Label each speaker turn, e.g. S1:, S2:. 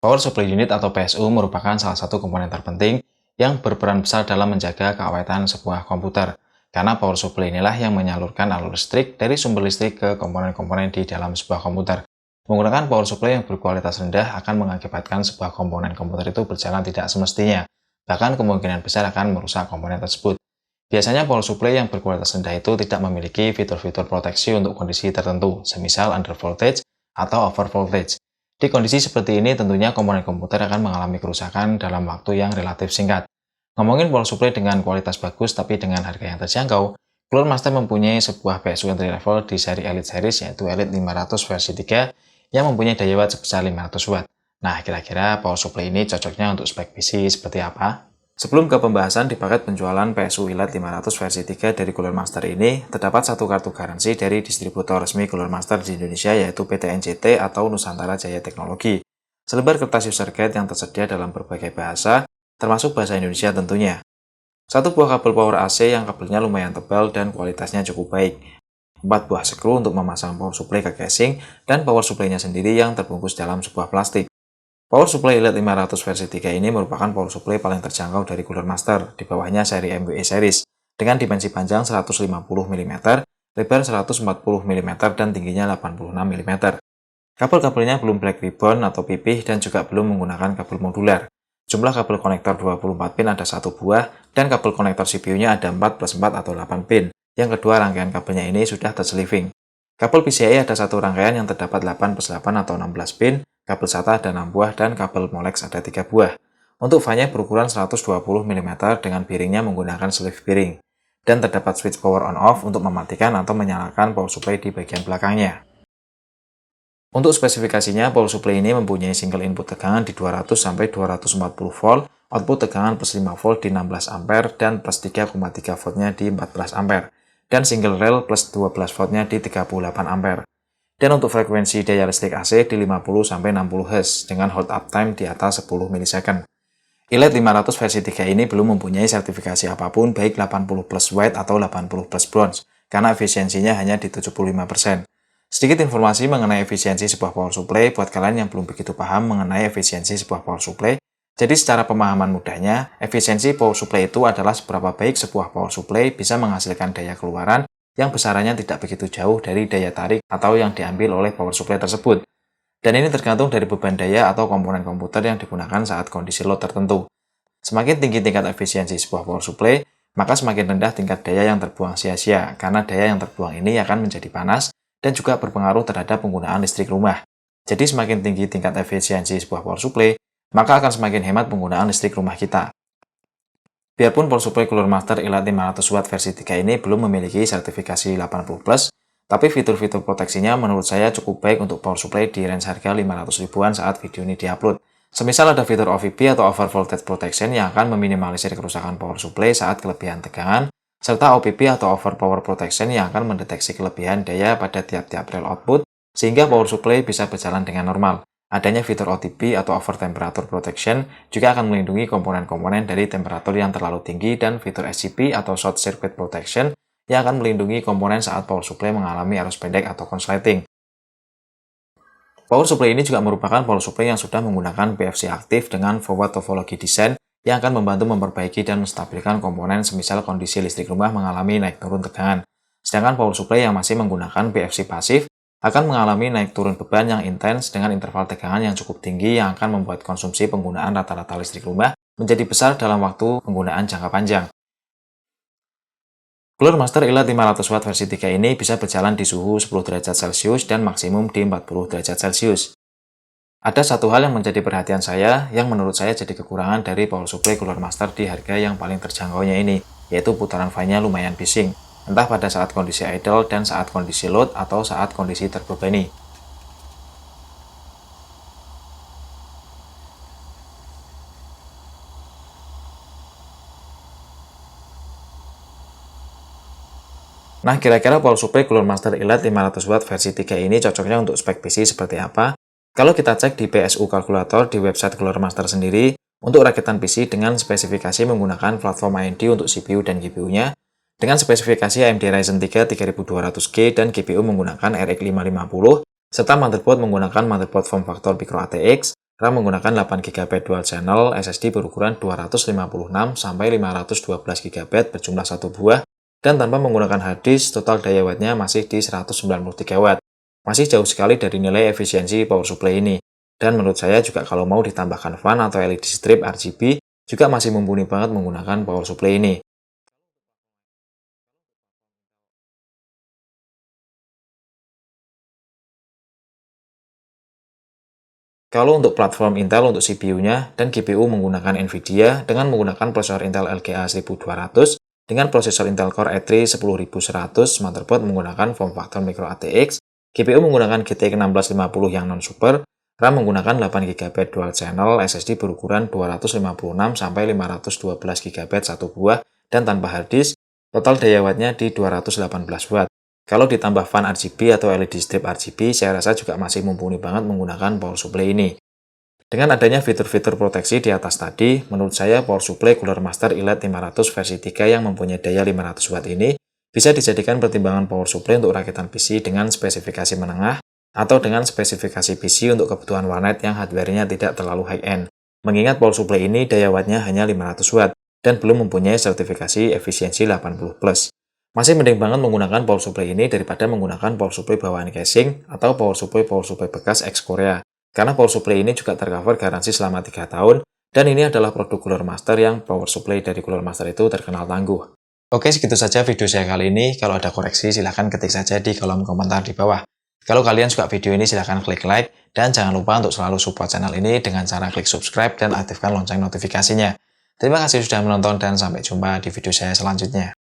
S1: Power Supply Unit atau PSU merupakan salah satu komponen terpenting yang berperan besar dalam menjaga keawetan sebuah komputer. Karena power supply inilah yang menyalurkan alur listrik dari sumber listrik ke komponen-komponen di dalam sebuah komputer. Menggunakan power supply yang berkualitas rendah akan mengakibatkan sebuah komponen komputer itu berjalan tidak semestinya. Bahkan kemungkinan besar akan merusak komponen tersebut. Biasanya power supply yang berkualitas rendah itu tidak memiliki fitur-fitur proteksi untuk kondisi tertentu, semisal under voltage atau over voltage. Di kondisi seperti ini tentunya komponen komputer akan mengalami kerusakan dalam waktu yang relatif singkat. Ngomongin power supply dengan kualitas bagus tapi dengan harga yang terjangkau, Cooler Master mempunyai sebuah PSU entry level di seri Elite Series yaitu Elite 500 versi 3 yang mempunyai daya watt sebesar 500 watt. Nah, kira-kira power supply ini cocoknya untuk spek PC seperti apa? Sebelum ke pembahasan di paket penjualan PSU Elite 500 versi 3 dari Cooler Master ini, terdapat satu kartu garansi dari distributor resmi Cooler Master di Indonesia yaitu PT NCT atau Nusantara Jaya Teknologi. Selebar kertas user guide yang tersedia dalam berbagai bahasa, termasuk bahasa Indonesia tentunya. Satu buah kabel power AC yang kabelnya lumayan tebal dan kualitasnya cukup baik. 4 buah skru untuk memasang power supply ke casing, dan power supply-nya sendiri yang terbungkus dalam sebuah plastik. Power Supply Elite 500 versi 3 ini merupakan power supply paling terjangkau dari Cooler Master, di bawahnya seri MWE Series, dengan dimensi panjang 150 mm, lebar 140 mm, dan tingginya 86 mm. Kabel-kabelnya belum black ribbon atau pipih dan juga belum menggunakan kabel modular. Jumlah kabel konektor 24 pin ada 1 buah, dan kabel konektor CPU-nya ada 4 plus 4 atau 8 pin. Yang kedua, rangkaian kabelnya ini sudah terseliving. Kabel PCIe ada satu rangkaian yang terdapat 8 plus 8 atau 16 pin, kabel SATA ada 6 buah, dan kabel Molex ada 3 buah. Untuk fan-nya berukuran 120 mm dengan piringnya menggunakan sleeve piring. Dan terdapat switch power on-off untuk mematikan atau menyalakan power supply di bagian belakangnya. Untuk spesifikasinya, power supply ini mempunyai single input tegangan di 200-240 volt, output tegangan plus 5 volt di 16 ampere, dan plus 3,3 voltnya di 14 ampere, dan single rail plus 12 voltnya di 38 ampere. Dan untuk frekuensi daya listrik AC di 50-60 Hz dengan hold uptime di atas 10 millisecond. Elite 500 versi 3 ini belum mempunyai sertifikasi apapun baik 80 plus white atau 80 plus bronze, karena efisiensinya hanya di 75%. Sedikit informasi mengenai efisiensi sebuah power supply buat kalian yang belum begitu paham mengenai efisiensi sebuah power supply. Jadi secara pemahaman mudahnya, efisiensi power supply itu adalah seberapa baik sebuah power supply bisa menghasilkan daya keluaran yang besarannya tidak begitu jauh dari daya tarik atau yang diambil oleh power supply tersebut. Dan ini tergantung dari beban daya atau komponen komputer yang digunakan saat kondisi load tertentu. Semakin tinggi tingkat efisiensi sebuah power supply, maka semakin rendah tingkat daya yang terbuang sia-sia, karena daya yang terbuang ini akan menjadi panas dan juga berpengaruh terhadap penggunaan listrik rumah. Jadi semakin tinggi tingkat efisiensi sebuah power supply, maka akan semakin hemat penggunaan listrik rumah kita. Biarpun power supply Cooler Master Elite 500 watt versi 3 ini belum memiliki sertifikasi 80+, tapi fitur-fitur proteksinya menurut saya cukup baik untuk power supply di range harga 500 ribuan saat video ini diupload. Semisal ada fitur OVP atau Over Voltage Protection yang akan meminimalisir kerusakan power supply saat kelebihan tegangan, serta OPP atau Over Power Protection yang akan mendeteksi kelebihan daya pada tiap-tiap rail output, sehingga power supply bisa berjalan dengan normal. Adanya fitur OTP atau Over Temperature Protection juga akan melindungi komponen-komponen dari temperatur yang terlalu tinggi, dan fitur SCP atau Short Circuit Protection yang akan melindungi komponen saat power supply mengalami arus pendek atau konsleting. Power supply ini juga merupakan power supply yang sudah menggunakan PFC aktif dengan forward topology design yang akan membantu memperbaiki dan menstabilkan komponen semisal kondisi listrik rumah mengalami naik turun tegangan. Sedangkan power supply yang masih menggunakan PFC pasif akan mengalami naik turun beban yang intens dengan interval tegangan yang cukup tinggi yang akan membuat konsumsi penggunaan rata-rata listrik rumah menjadi besar dalam waktu penggunaan jangka panjang. Cooler Master Elite 500 watt versi 3 ini bisa berjalan di suhu 10 derajat Celcius dan maksimum di 40 derajat Celcius. Ada satu hal yang menjadi perhatian saya yang menurut saya jadi kekurangan dari power supply Cooler Master di harga yang paling terjangkaunya ini, yaitu putaran fan-nya lumayan bising, entah pada saat kondisi idle dan saat kondisi load atau saat kondisi terbebani. Nah, kira-kira power supply Cooler Master Elite 500 watt versi 3 ini cocoknya untuk spek PC seperti apa? Kalau kita cek di PSU Calculator di website Cooler Master sendiri, untuk rakitan PC dengan spesifikasi menggunakan platform AMD untuk CPU dan GPU-nya, dengan spesifikasi AMD Ryzen 3 3200G dan GPU menggunakan RX 550, serta motherboard menggunakan motherboard form factor Micro ATX, RAM menggunakan 8GB dual channel, SSD berukuran 256 sampai 512GB berjumlah 1 buah, dan tanpa menggunakan hard disk, total daya wattnya masih di 193 watt. Masih jauh sekali dari nilai efisiensi power supply ini. Dan menurut saya juga kalau mau ditambahkan fan atau LED strip RGB, juga masih mumpuni banget menggunakan power supply ini. Kalau untuk platform Intel untuk CPU-nya dan GPU menggunakan NVIDIA dengan menggunakan prosesor Intel LGA 1200 dengan prosesor Intel Core i3 10100, motherboard menggunakan form factor Micro ATX, GPU menggunakan GTX 1650 yang non-super, RAM menggunakan 8GB dual channel, SSD berukuran 256 sampai 512GB satu buah dan tanpa hard disk, total daya wattnya di 218 watt. Kalau ditambah fan RGB atau LED strip RGB, saya rasa juga masih mumpuni banget menggunakan power supply ini. Dengan adanya fitur-fitur proteksi di atas tadi, menurut saya power supply Cooler Master ELITE 500 versi 3 yang mempunyai daya 500 watt ini bisa dijadikan pertimbangan power supply untuk rakitan PC dengan spesifikasi menengah atau dengan spesifikasi PC untuk kebutuhan warnet yang hardware-nya tidak terlalu high-end. Mengingat power supply ini daya wattnya hanya 500 watt dan belum mempunyai sertifikasi efisiensi 80+. Masih mending banget menggunakan power supply ini daripada menggunakan power supply bawaan casing atau power supply bekas ex Korea. Karena power supply ini juga tercover garansi selama 3 tahun, dan ini adalah produk Cooler Master yang power supply dari Cooler Master itu terkenal tangguh. Oke, segitu saja video saya kali ini. Kalau ada koreksi, silahkan ketik saja di kolom komentar di bawah. Kalau kalian suka video ini, silahkan klik like, dan jangan lupa untuk selalu support channel ini dengan cara klik subscribe dan aktifkan lonceng notifikasinya. Terima kasih sudah menonton dan sampai jumpa di video saya selanjutnya.